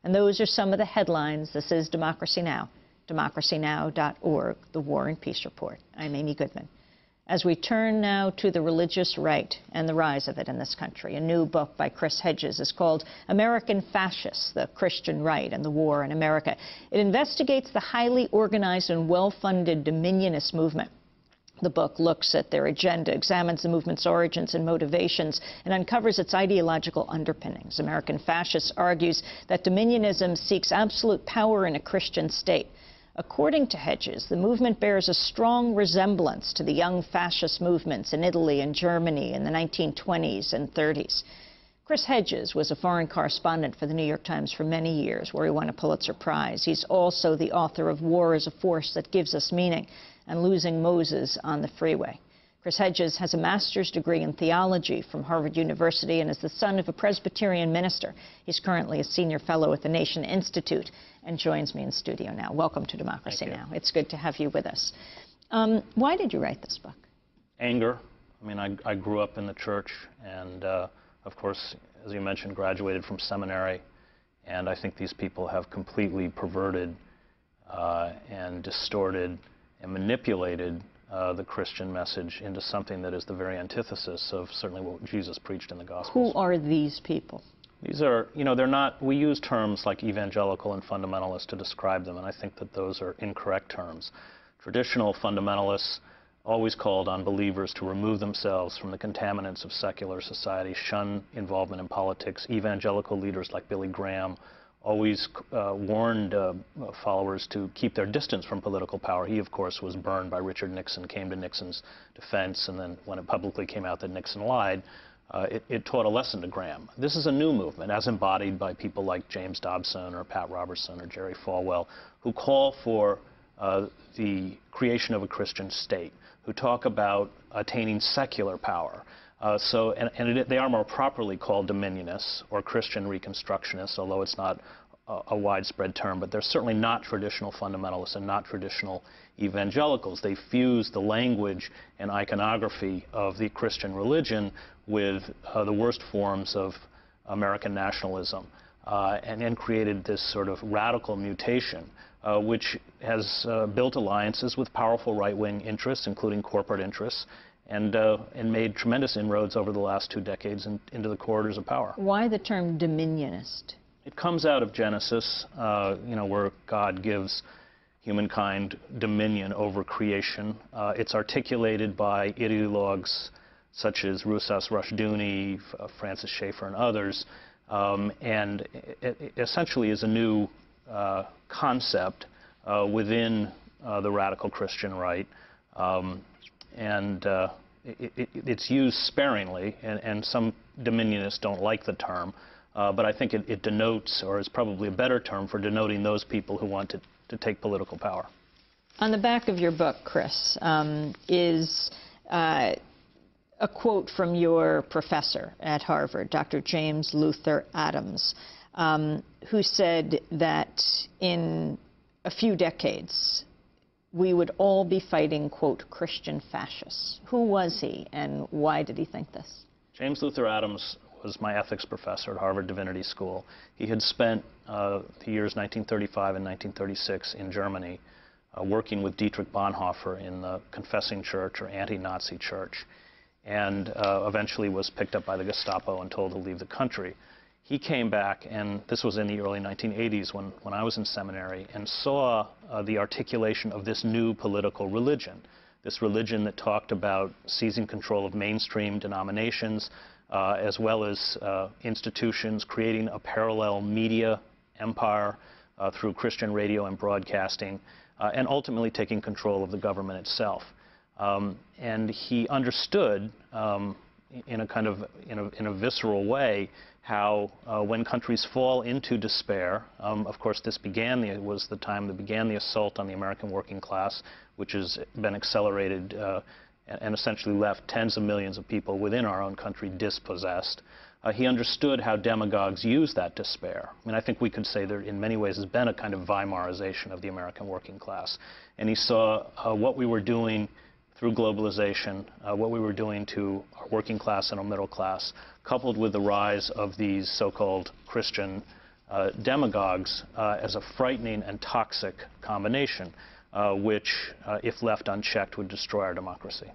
And those are some of the headlines. This is Democracy Now!, democracynow.org, The War and Peace Report. I'm Amy Goodman. As we turn now to the religious right and the rise of it in this country, a new book by Hedges is called American Fascists, the Christian Right and the War in America. It investigates the highly organized and well-funded dominionist movement. The book looks at their agenda, examines the movement's origins and motivations, and uncovers its ideological underpinnings. American Fascists argues that dominionism seeks absolute power in a Christian state. According to Hedges, the movement bears a strong resemblance to the young fascist movements in Italy and Germany in the 1920s and 30s. Hedges was a foreign correspondent for the New York Times for many years, where he won a Pulitzer Prize. He's also the author of War as a Force That Gives Us Meaning and Losing Moses on the Freeway. Hedges has a master's degree in theology from Harvard University and is the son of a Presbyterian minister. He's currently a senior fellow at the Nation Institute and joins me in studio now. Welcome to Democracy Now! It's good to have you with us. Why did you write this book? Anger. I mean, I grew up in the church and, of course, as you mentioned, graduated from seminary. And I think these people have completely perverted and distorted and manipulated the Christian message into something that is the very antithesis of certainly what Jesus preached in the Gospels. Who are these people? These are, you know, they're not, we use terms like evangelical and fundamentalist to describe them, and I think that those are incorrect terms. Traditional fundamentalists always called on believers to remove themselves from the contaminants of secular society, shun involvement in politics. Evangelical leaders like Billy Graham always warned followers to keep their distance from political power. He, of course, was burned by Richard Nixon, came to Nixon's defense, and then when it publicly came out that Nixon lied, it taught a lesson to Graham. This is a new movement, as embodied by people like James Dobson or Pat Robertson or Jerry Falwell, who call for the creation of a Christian state, who talk about attaining secular power. They are more properly called dominionists or Christian reconstructionists, although it's not a widespread term, but they're certainly not traditional fundamentalists and not traditional evangelicals. They fuse the language and iconography of the Christian religion with the worst forms of American nationalism and then created this sort of radical mutation which has built alliances with powerful right-wing interests, including corporate interests, and made tremendous inroads over the last 2 decades into the corridors of power. Why the term dominionist? It comes out of Genesis, you know, where God gives humankind dominion over creation. It's articulated by ideologues such as Rousas Rushdoony, Francis Schaeffer, and others, and it essentially is a new concept within the radical Christian right. It's used sparingly, and some dominionists don't like the term, but I think it denotes, or is probably a better term for denoting those people who want to take political power. On the back of your book, Chris, is a quote from your professor at Harvard, Dr. James Luther Adams, who said that in a few decades, we would all be fighting, quote, Christian fascists. Who was he, and why did he think this? James Luther Adams was my ethics professor at Harvard Divinity School. He had spent the years 1935 and 1936 in Germany working with Dietrich Bonhoeffer in the Confessing Church, or anti-Nazi church, and eventually was picked up by the Gestapo and told to leave the country. He came back, and this was in the early 1980s when I was in seminary, and saw the articulation of this new political religion, this religion that talked about seizing control of mainstream denominations, as well as institutions, creating a parallel media empire through Christian radio and broadcasting, and ultimately taking control of the government itself. And he understood in a kind of in a visceral way how when countries fall into despair, of course this was the time that began the assault on the American working class, which has been accelerated and essentially left tens of millions of people within our own country dispossessed. He understood how demagogues use that despair. I mean, I think we could say there in many ways has been a kind of Weimarization of the American working class. And he saw what we were doing through globalization, what we were doing to our working class and our middle class, coupled with the rise of these so-called Christian demagogues as a frightening and toxic combination, which, if left unchecked, would destroy our democracy.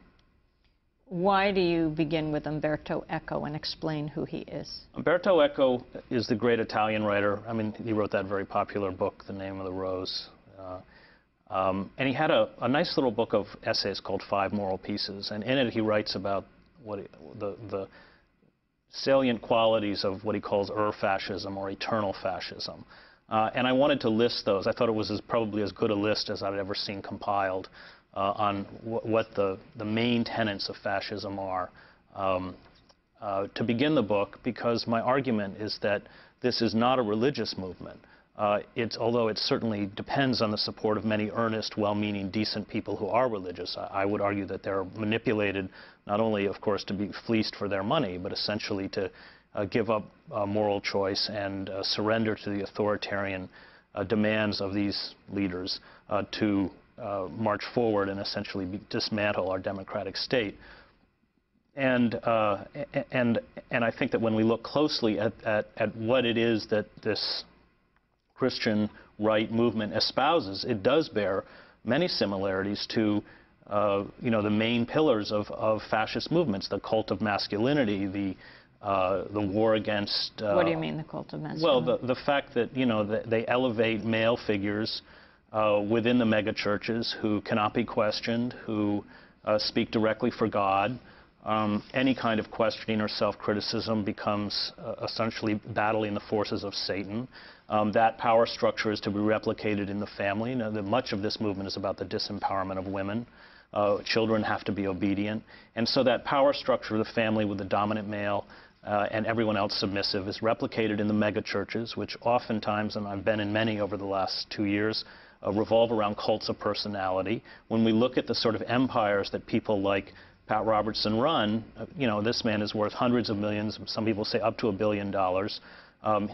Why do you begin with Umberto Eco and explain who he is? Umberto Eco is the great Italian writer. I mean, he wrote that very popular book, The Name of the Rose. And he had a nice little book of essays called 5 Moral Pieces. And in it, he writes about the salient qualities of what he calls fascism or eternal fascism. And I wanted to list those. I thought it was probably as good a list as I'd ever seen compiled on what the main tenets of fascism are to begin the book, because my argument is that this is not a religious movement. Although it certainly depends on the support of many earnest, well-meaning, decent people who are religious. I would argue that they're manipulated not only, of course, to be fleeced for their money, but essentially to give up moral choice and surrender to the authoritarian demands of these leaders to march forward and essentially dismantle our democratic state. And I think that when we look closely at what it is that this Christian right movement espouses, it does bear many similarities to the main pillars of fascist movements: the cult of masculinity, the war against. What do you mean, the cult of masculinity? Well, the fact that they elevate male figures within the megachurches who cannot be questioned, who speak directly for God. Any kind of questioning or self-criticism becomes essentially battling the forces of Satan. That power structure is to be replicated in the family. Now, much of this movement is about the disempowerment of women. Children have to be obedient. And so that power structure of the family with the dominant male and everyone else submissive is replicated in the megachurches, which oftentimes, and I've been in many over the last 2 years, revolve around cults of personality. When we look at the sort of empires that people like Pat Robertson run, this man is worth hundreds of millions, some people say up to $1 billion,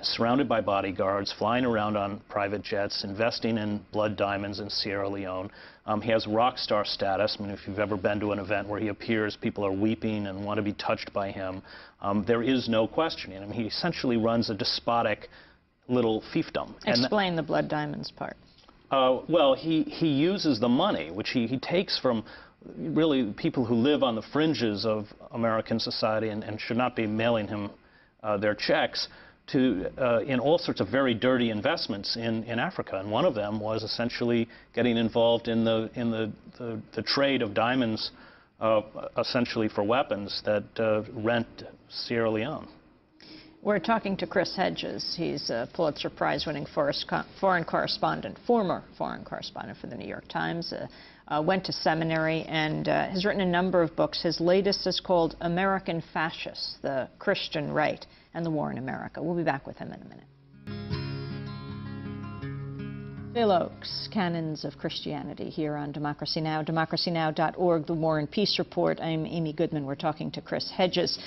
surrounded by bodyguards, flying around on private jets, investing in blood diamonds in Sierra Leone. He has rock star status. I mean, if you've ever been to an event where he appears, people are weeping and want to be touched by him. There is no questioning. I mean, he essentially runs a despotic little fiefdom. Explain the blood diamonds part. Well, he uses the money, which he takes from really people who live on the fringes of American society and should not be mailing him their checks, to in all sorts of very dirty investments in Africa. And one of them was essentially getting involved in the trade of diamonds, essentially for weapons that rent Sierra Leone. We're talking to Chris Hedges. He's a Pulitzer Prize-winning foreign correspondent, former foreign correspondent for the New York Times, went to seminary, and has written a number of books. His latest is called American Fascists, the Christian Right and the War in America. We'll be back with him in a minute. Phil Oakes, Canons of Christianity, here on Democracy Now!, democracynow.org, The War and Peace Report. I'm Amy Goodman. We're talking to Chris Hedges.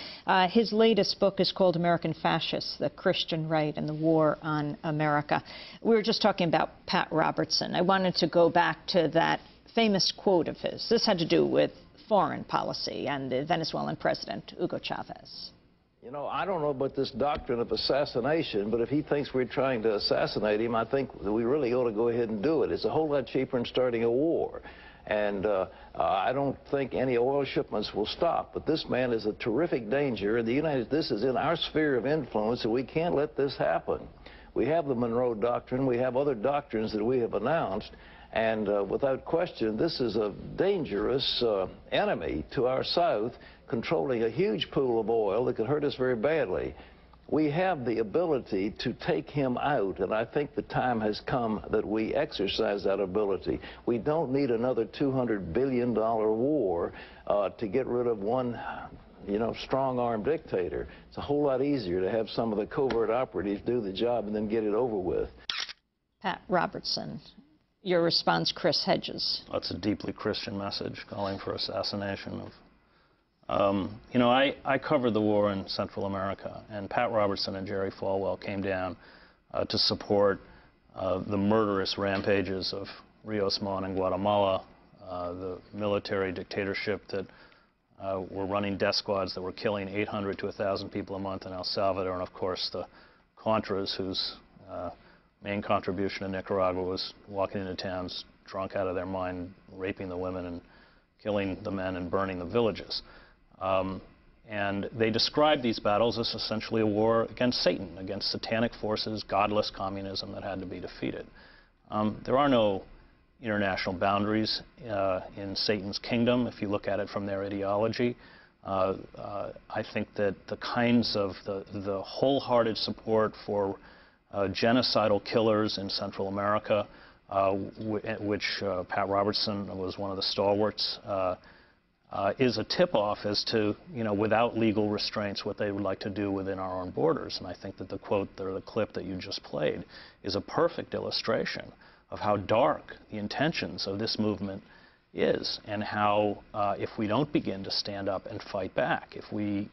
His latest book is called American Fascists, the Christian Right and the War on America. We were just talking about Pat Robertson. I wanted to go back to that famous quote of his. This had to do with foreign policy and the Venezuelan president, Hugo Chavez. You know, I don't know about this doctrine of assassination, but if he thinks we're trying to assassinate him, I think that we really ought to go ahead and do it. It's a whole lot cheaper than starting a war. And I don't think any oil shipments will stop. But this man is a terrific danger. This is in our sphere of influence, and we can't let this happen. We have the Monroe Doctrine. We have other doctrines that we have announced. And without question, this is a dangerous enemy to our South, controlling a huge pool of oil that could hurt us very badly. We have the ability to take him out, and I think the time has come that we exercise that ability. We don't need another $200 billion war to get rid of one, strong-armed dictator. It's a whole lot easier to have some of the covert operatives do the job and then get it over with. Pat Robertson. Your response, Chris Hedges. That's a deeply Christian message, calling for assassination of... I covered the war in Central America, and Pat Robertson and Jerry Falwell came down to support the murderous rampages of Rios Mon in Guatemala, the military dictatorship that were running death squads that were killing 800 to 1,000 people a month in El Salvador, and of course the Contras, whose main contribution in Nicaragua was walking into towns drunk out of their mind, raping the women and killing the men and burning the villages. And they described these battles as essentially a war against Satan, against satanic forces, godless communism that had to be defeated. There are no international boundaries in Satan's kingdom, if you look at it from their ideology. I think that the kinds of the wholehearted support for genocidal killers in Central America, which Pat Robertson was one of the stalwarts, is a tip-off as to, without legal restraints, what they would like to do within our own borders. And I think that the quote or the clip that you just played is a perfect illustration of how dark the intentions of this movement is, and how if we don't begin to stand up and fight back, if we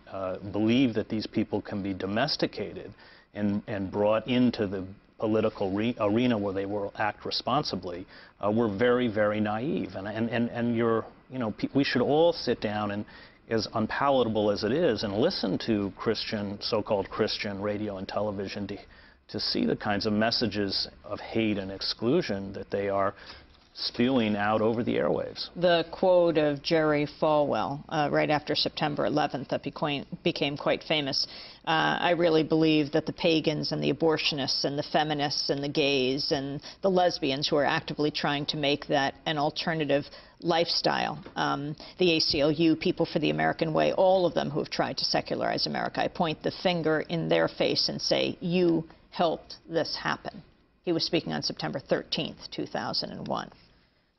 believe that these people can be domesticated and brought into the political arena where they will act responsibly, we're very, very naive. And we should all sit down and, as unpalatable as it is, and listen to Christian, so-called Christian radio and television to see the kinds of messages of hate and exclusion that they are spewing out over the airwaves. The quote of Jerry Falwell right after September 11th that became quite famous. I really believe that the pagans and the abortionists and the feminists and the gays and the lesbians who are actively trying to make that an alternative lifestyle, the ACLU, People for the American Way, all of them who have tried to secularize America, I point the finger in their face and say, you helped this happen. He was speaking on September 13th, 2001.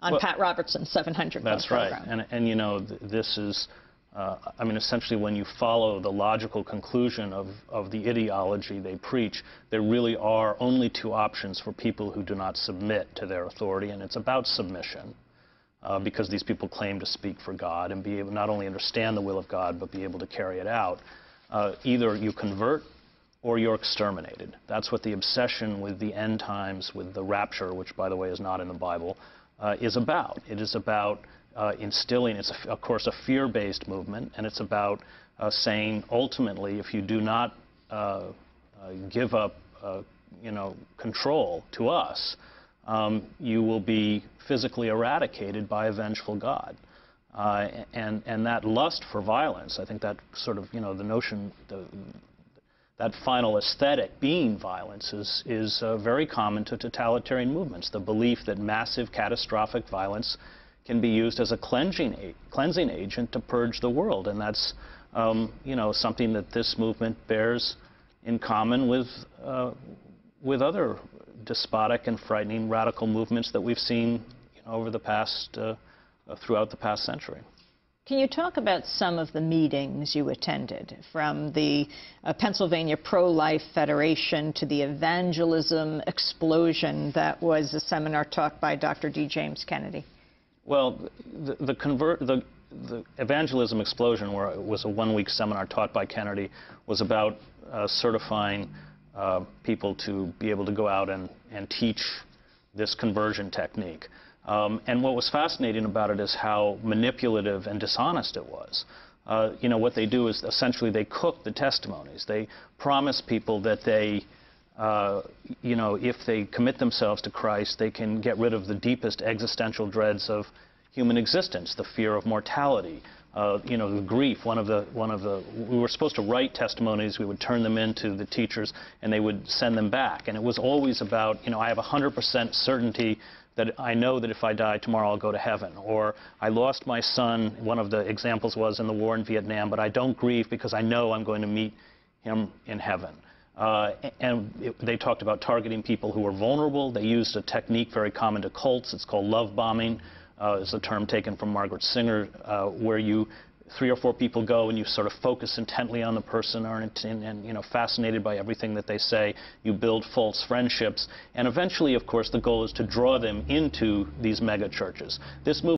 On Pat Robertson's 700 Club That's right. program. And this is, I mean, essentially when you follow the logical conclusion of the ideology they preach, there really are only two options for people who do not submit to their authority, and it's about submission, because these people claim to speak for God and be able not only understand the will of God, but be able to carry it out. Either you convert or you're exterminated. That's what the obsession with the end times, with the rapture, which, by the way, is not in the Bible, is about. It is about instilling, it's of course a fear-based movement, and it's about saying ultimately, if you do not give up control to us, you will be physically eradicated by a vengeful God. And that lust for violence, I think that sort of, the notion, that final aesthetic being violence is very common to totalitarian movements. The belief that massive catastrophic violence can be used as a cleansing agent to purge the world. And that's something that this movement bears in common with other despotic and frightening radical movements that we've seen over the past, throughout the past century. Can you talk about some of the meetings you attended, from the Pennsylvania Pro-Life Federation to the Evangelism Explosion that was a seminar taught by Dr. D. James Kennedy? Well, the Evangelism Explosion, where it was a one-week seminar taught by Kennedy, was about certifying people to be able to go out and teach this conversion technique. And what was fascinating about it is how manipulative and dishonest it was. What they do is essentially they cook the testimonies. They promise people that they, if they commit themselves to Christ, they can get rid of the deepest existential dreads of human existence, the fear of mortality, the grief. We were supposed to write testimonies. We would turn them in to the teachers, and they would send them back. And it was always about, I have 100% certainty that I know that if I die tomorrow I'll go to heaven. Or I lost my son, one of the examples was in the war in Vietnam, but I don't grieve because I know I'm going to meet him in heaven. They talked about targeting people who were vulnerable. They used a technique very common to cults. It's called love bombing. It's a term taken from Margaret Singer, where 3 or 4 people go and you sort of focus intently on the person and fascinated by everything that they say. You build false friendships, and eventually, of course, the goal is to draw them into these mega churches. This movement